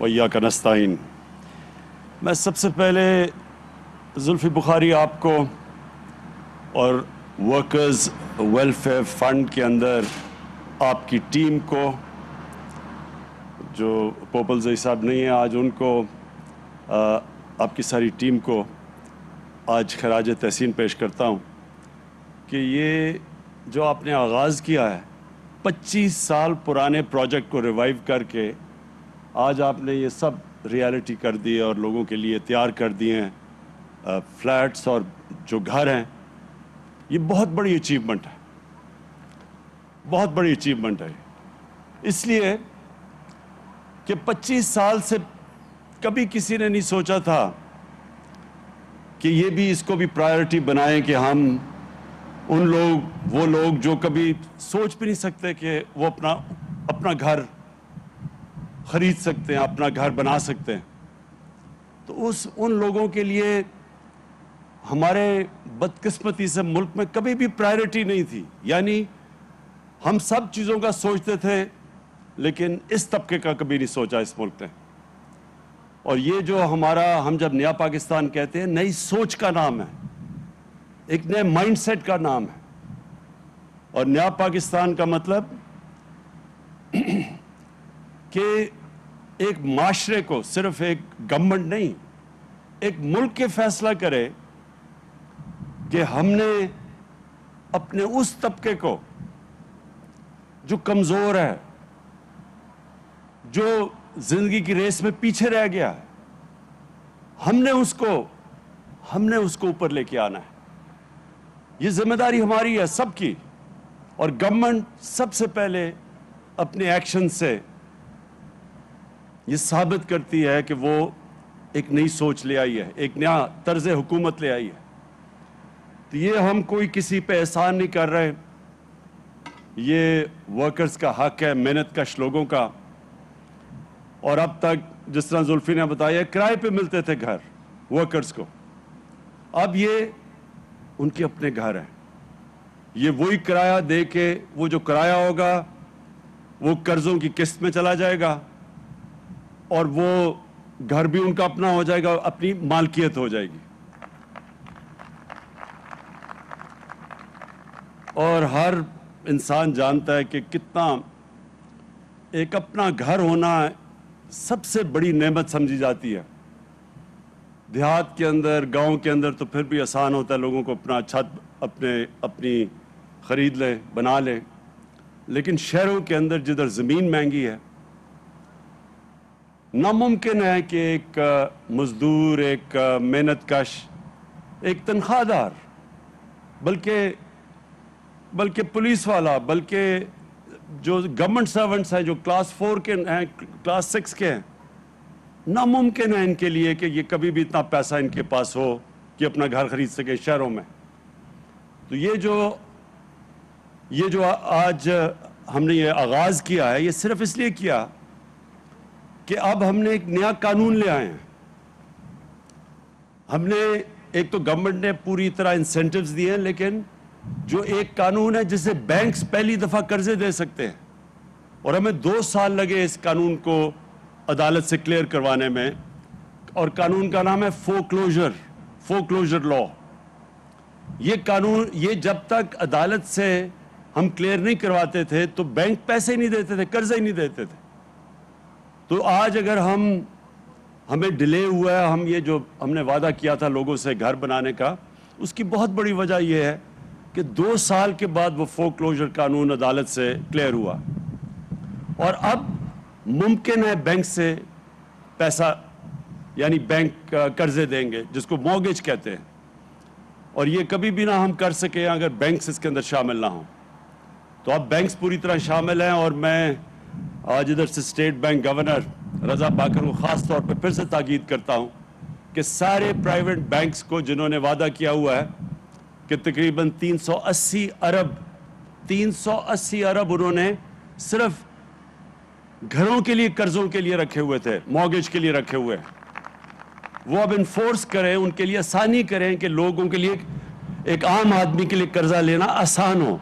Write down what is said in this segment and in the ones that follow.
وإياک نستعین۔ میں سب سے پہلے زلفی بخاری آپ کو اور ورکرز ویلفیئر فنڈ کے اندر آپ کی ٹیم کو، جو پوپل زئی صاحب نہیں ہیں آج، ان کو، آپ کی ساری ٹیم کو آج خراج تحسین پیش کرتا ہوں کہ یہ جو آپ نے آغاز کیا ہے 25 سال پرانے پروجیکٹ کو ریوائیو کر کے آج آپ نے یہ سب ریالٹی کر دی اور لوگوں کے لیے تیار کر دیے ہیں فلیٹس اور جو گھر ہیں، یہ بہت بڑی اچیومنٹ ہے، بہت بڑی اچیومنٹ ہے۔ اس لیے کہ 25 سال سے کبھی کسی نے نہیں سوچا تھا کہ یہ بھی اس کو بھی پرائیورٹی بنائیں کہ ہم وہ لوگ جو کبھی سوچ بھی نہیں سکتے کہ وہ اپنا گھر خرید سکتے ہیں، اپنا گھر بنا سکتے ہیں، تو ان لوگوں کے لیے ہمارے بدقسمتی سے ملک میں کبھی بھی پرائیورٹی نہیں تھی۔ یعنی ہم سب چیزوں کا سوچتے تھے لیکن اس طبقے کا کبھی نہیں سوچا اس ملک نے۔ اور یہ جو ہم جب نیا پاکستان کہتے ہیں، نئی سوچ کا نام ہے، ایک نئے مائنڈ سیٹ کا نام ہے۔ اور نیا پاکستان کا مطلب کہ ایک معاشرے کو، صرف ایک گورنمنٹ نہیں، ایک ملک کے فیصلہ کرے کہ ہم نے اپنے اس طبقے کو جو کمزور ہے، جو زندگی کی ریس میں پیچھے رہ گیا ہے، ہم نے اس کو اوپر لے کے آنا ہے۔ یہ ذمہ داری ہماری ہے سب کی، اور گورنمنٹ سب سے پہلے اپنے ایکشن سے یہ ثابت کرتی ہے کہ وہ ایک نئی سوچ لے آئی ہے، ایک نیا طرز حکومت لے آئی ہے۔ تو یہ ہم کوئی کسی پہ احسان نہیں کر رہے، یہ ورکرز کا حق ہے، محنت کش لوگوں کا۔ اور اب تک جس طرح زلفی نے بتایا کرائے پہ ملتے تھے گھر ورکرز کو، اب یہ ان کے اپنے گھر ہیں۔ یہ وہی کرایہ دے کے، وہ جو کرایہ ہوگا وہ قرضوں کی قسط میں چلا جائے گا، اور وہ گھر بھی ان کا اپنا ہو جائے گا، اپنی مالکیت ہو جائے گی۔ اور ہر انسان جانتا ہے کہ کتنا ایک اپنا گھر ہونا سب سے بڑی نعمت سمجھی جاتی ہے۔ دیہات کے اندر، گاؤں کے اندر تو پھر بھی آسان ہوتا ہے، لوگوں کو اپنا چھت اپنی خرید لیں، بنا لیں، لیکن شہروں کے اندر جدھر زمین مہنگی ہے، ناممکن ہے کہ ایک مزدور، ایک محنت کش، ایک تنخواہ دار، بلکہ پولیس والا، بلکہ جو گورنمنٹ سرونٹس ہیں، جو کلاس 4 کے ہیں، کلاس 6 کے ہیں، ناممکن ہے ان کے لیے کہ یہ کبھی بھی اتنا پیسہ ان کے پاس ہو کہ اپنا گھر خرید سکے شہروں میں۔ تو یہ جو آج ہم نے یہ آغاز کیا ہے، یہ صرف اس لیے کیا کہ اب ہم نے ایک نیا قانون لے آئے ہیں۔ ہم نے ایک تو گورنمنٹ نے پوری طرح انسینٹیوز دیے ہیں، لیکن جو ایک قانون ہے جس سے بینکس پہلی دفعہ قرضے دے سکتے ہیں، اور ہمیں 2 سال لگے اس قانون کو عدالت سے کلیئر کروانے میں، اور قانون کا نام ہے فورکلوجر لا۔ یہ قانون، یہ جب تک عدالت سے ہم کلیئر نہیں کرواتے تھے تو بینک پیسے ہی نہیں دیتے تھے، قرضے ہی نہیں دیتے تھے۔ تو آج اگر ہمیں ڈیلے ہوا ہے، یہ جو ہم نے وعدہ کیا تھا لوگوں سے گھر بنانے کا، اس کی بہت بڑی وجہ یہ ہے کہ 2 سال کے بعد وہ فورکلوجر قانون عدالت سے کلیئر ہوا، اور اب ممکن ہے بینک سے پیسہ، یعنی بینک قرضے دیں گے، جس کو مورگیج کہتے ہیں، اور یہ کبھی بھی نہ ہم کر سکیں اگر بینکس اس کے اندر شامل نہ ہوں۔ تو اب بینکس پوری طرح شامل ہیں، اور میں آج ادھر سے اسٹیٹ بینک گورنر رضا پاکر کو خاص طور پہ پھر سے تاکید کرتا ہوں کہ سارے پرائیویٹ بینکس کو جنہوں نے وعدہ کیا ہوا ہے کہ تقریباً 380 ارب انہوں نے صرف گھروں کے لیے قرضوں کے لیے رکھے ہوئے تھے، مورگیج کے لیے رکھے ہوئے، وہ اب انفورس کریں، ان کے لیے آسانی کریں کہ لوگوں کے لیے، ایک عام آدمی کے لیے قرضہ لینا آسان ہو۔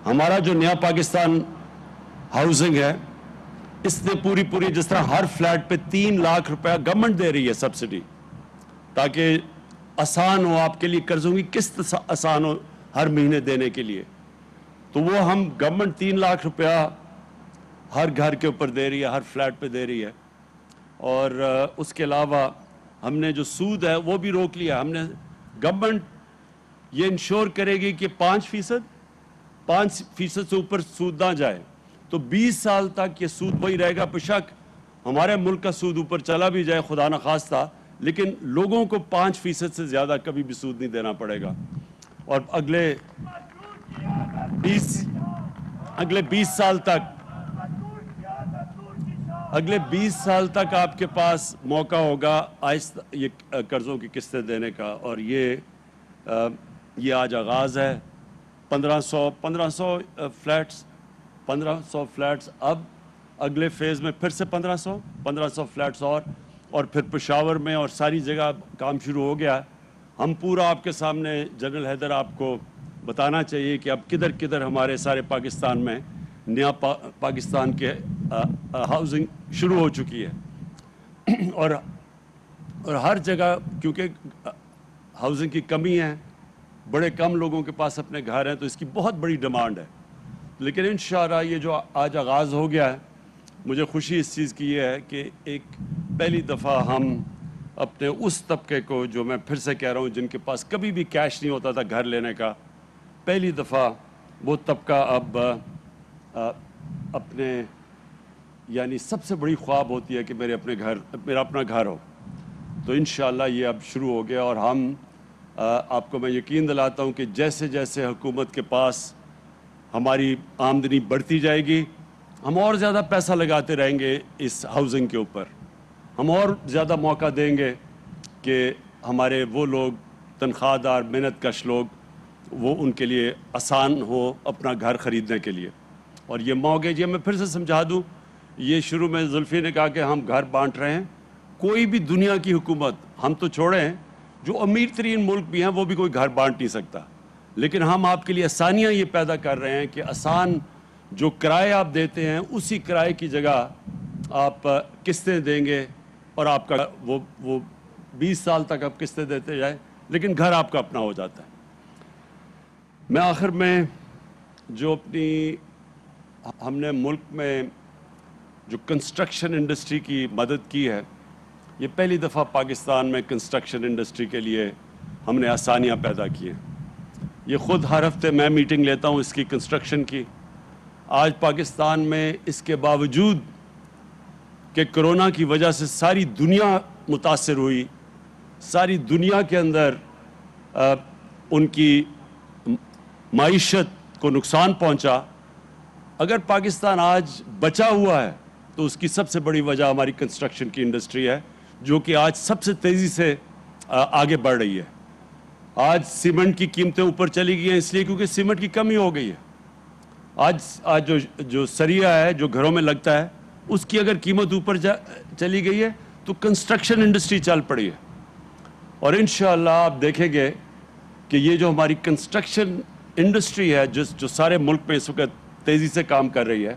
ہمارا جو نیا پاکستان ہاؤسنگ ہے، اس نے پوری جس طرح ہر فلیٹ پہ 3 لاکھ روپیہ گورنمنٹ دے رہی ہے سبسڈی، تاکہ آسان ہو آپ کے لیے، قرضوں کی قسط آسان ہو ہر مہینے دینے کے لیے، تو وہ ہم گورنمنٹ 3 لاکھ روپیہ ہر گھر کے اوپر دے رہی ہے، ہر فلیٹ پہ دے رہی ہے. اور اس کے علاوہ ہم نے جو سود ہے وہ بھی روک لیا. ہم نے گورنمنٹ یہ انشور کرے گی کہ 5% سے اوپر سود نہ جائے، تو 20 سال تک یہ سود وہی رہے گا. بشک ہمارے ملک کا سود اوپر چلا بھی جائے خدا نخواستہ، لیکن لوگوں کو 5% سے زیادہ کبھی بھی سود نہیں دینا پڑے گا. اور اگلے 20 سال تک آپ کے پاس موقع ہوگا آہستہ یہ قرضوں کی قسطیں دینے کا. اور یہ آج آغاز ہے. 1500 فلیٹس، اب اگلے فیز میں پھر سے 1500 فلیٹس اور پھر پشاور میں اور ساری جگہ کام شروع ہو گیا. ہم پورا آپ کے سامنے جنرل حیدر آپ کو بتانا چاہیے کہ اب کدھر کدھر ہمارے سارے پاکستان میں نیا پاکستان کے ہاؤسنگ شروع ہو چکی ہے. اور ہر جگہ کیونکہ ہاؤسنگ کی کمی ہے، بڑے کم لوگوں کے پاس اپنے گھر ہیں، تو اس کی بہت بڑی ڈیمانڈ ہے. لیکن انشاءاللہ یہ جو آج آغاز ہو گیا ہے، مجھے خوشی اس چیز کی یہ ہے کہ ایک پہلی دفعہ ہم اپنے اس طبقے کو، جو میں پھر سے کہہ رہا ہوں جن کے پاس کبھی بھی کیش نہیں ہوتا تھا گھر لینے کا، پہلی دفعہ وہ طبقہ اب اپنے، یعنی سب سے بڑی خواب ہوتی ہے کہ میرا اپنا گھر ہو. تو انشاءاللہ یہ اب شروع ہو گیا. اور ہم آپ کو میں یقین دلاتا ہوں کہ جیسے جیسے حکومت کے پاس ہماری آمدنی بڑھتی جائے گی، ہم اور زیادہ پیسہ لگاتے رہیں گے اس ہاؤسنگ کے اوپر. ہم اور زیادہ موقع دیں گے کہ ہمارے وہ لوگ تنخواہ دار محنت کش لوگ، وہ ان کے لیے آسان ہو اپنا گھر خریدنے کے لیے. اور یہ موقع، یہ میں پھر سے سمجھا دوں، یہ شروع میں زلفی نے کہا کہ ہم گھر بانٹ رہے ہیں. کوئی بھی دنیا کی حکومت، ہم تو چھوڑیں، جو امیر ترین ملک بھی ہیں وہ بھی کوئی گھر بانٹ نہیں سکتا. لیکن ہم آپ کے لیے آسانیاں یہ پیدا کر رہے ہیں کہ آسان جو کرائے آپ دیتے ہیں اسی کرائے کی جگہ آپ قسطیں دیں گے، اور آپ کا وہ 20 سال تک آپ قسطیں دیتے جائیں، لیکن گھر آپ کا اپنا ہو جاتا ہے. میں آخر میں جو ہم نے ملک میں جو کنسٹرکشن انڈسٹری کی مدد کی ہے، یہ پہلی دفعہ پاکستان میں کنسٹرکشن انڈسٹری کے لیے ہم نے آسانیاں پیدا کی ہیں. یہ خود ہر ہفتے میں میٹنگ لیتا ہوں اس کی کنسٹرکشن کی. آج پاکستان میں اس کے باوجود کہ کرونا کی وجہ سے ساری دنیا متاثر ہوئی، ساری دنیا کے اندر ان کی معیشت کو نقصان پہنچا، اگر پاکستان آج بچا ہوا ہے تو اس کی سب سے بڑی وجہ ہماری کنسٹرکشن کی انڈسٹری ہے، جو کہ آج سب سے تیزی سے آگے بڑھ رہی ہے. آج سیمنٹ کی قیمتیں اوپر چلی گئی ہیں اس لیے کیونکہ سیمنٹ کی کمی ہو گئی ہے. آج جو سریا ہے جو گھروں میں لگتا ہے، اس کی اگر قیمت اوپر چلی گئی ہے تو کنسٹرکشن انڈسٹری چل پڑی ہے. اور انشاءاللہ آپ دیکھیں گے کہ یہ جو ہماری کنسٹرکشن انڈسٹری ہے جو سارے ملک میں اس وقت تیزی سے کام کر رہی ہے،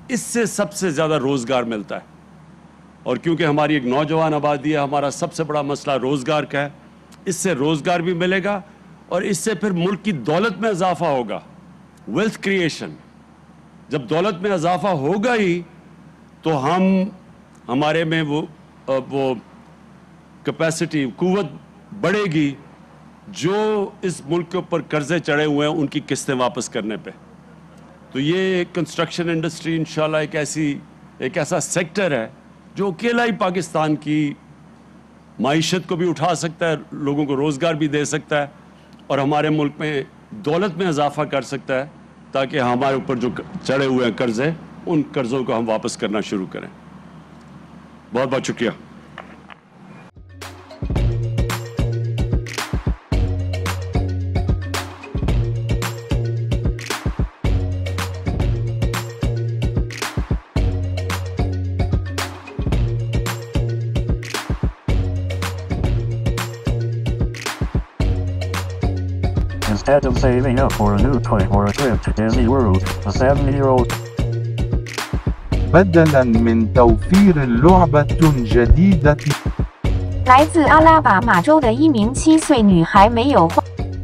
اس سے سب سے زیادہ روزگار ملتا ہے. اور کیونکہ ہماری ایک نوجوان آبادی ہے، ہمارا سب سے بڑا مسئلہ روزگار کا ہے، اس سے روزگار بھی ملے گا اور اس سے پھر ملک کی دولت میں اضافہ ہوگا. ویلتھ کریشن، جب دولت میں اضافہ ہوگا ہی تو ہمارے میں وہ کیپیسٹی، قوت بڑھے گی جو اس ملک کے اوپر قرضے چڑھے ہوئے ہیں ان کی قسطیں واپس کرنے پہ. تو یہ کنسٹرکشن انڈسٹری انشاءاللہ ایک ایسا سیکٹر ہے جو اکیلا ہی پاکستان کی معیشت کو بھی اٹھا سکتا ہے، لوگوں کو روزگار بھی دے سکتا ہے اور ہمارے ملک میں دولت میں اضافہ کر سکتا ہے، تاکہ ہمارے اوپر جو چڑھے ہوئے ہیں قرضے، ان قرضوں کو ہم واپس کرنا شروع کریں. بہت بہت شکریہ. Instead of saving up for a new toy or a trip to Disney World, a 70-year-old بدلاً من توفير لعبة جديدة. 来自阿拉巴马州的一名7岁女孩没有花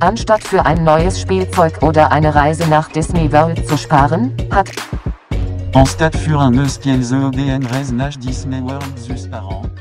Anstatt für ein neues Spielzeug oder eine Reise nach Disney World zu sparen, hat En stade für un eus kiel zo den reiznach Disney World zus par an.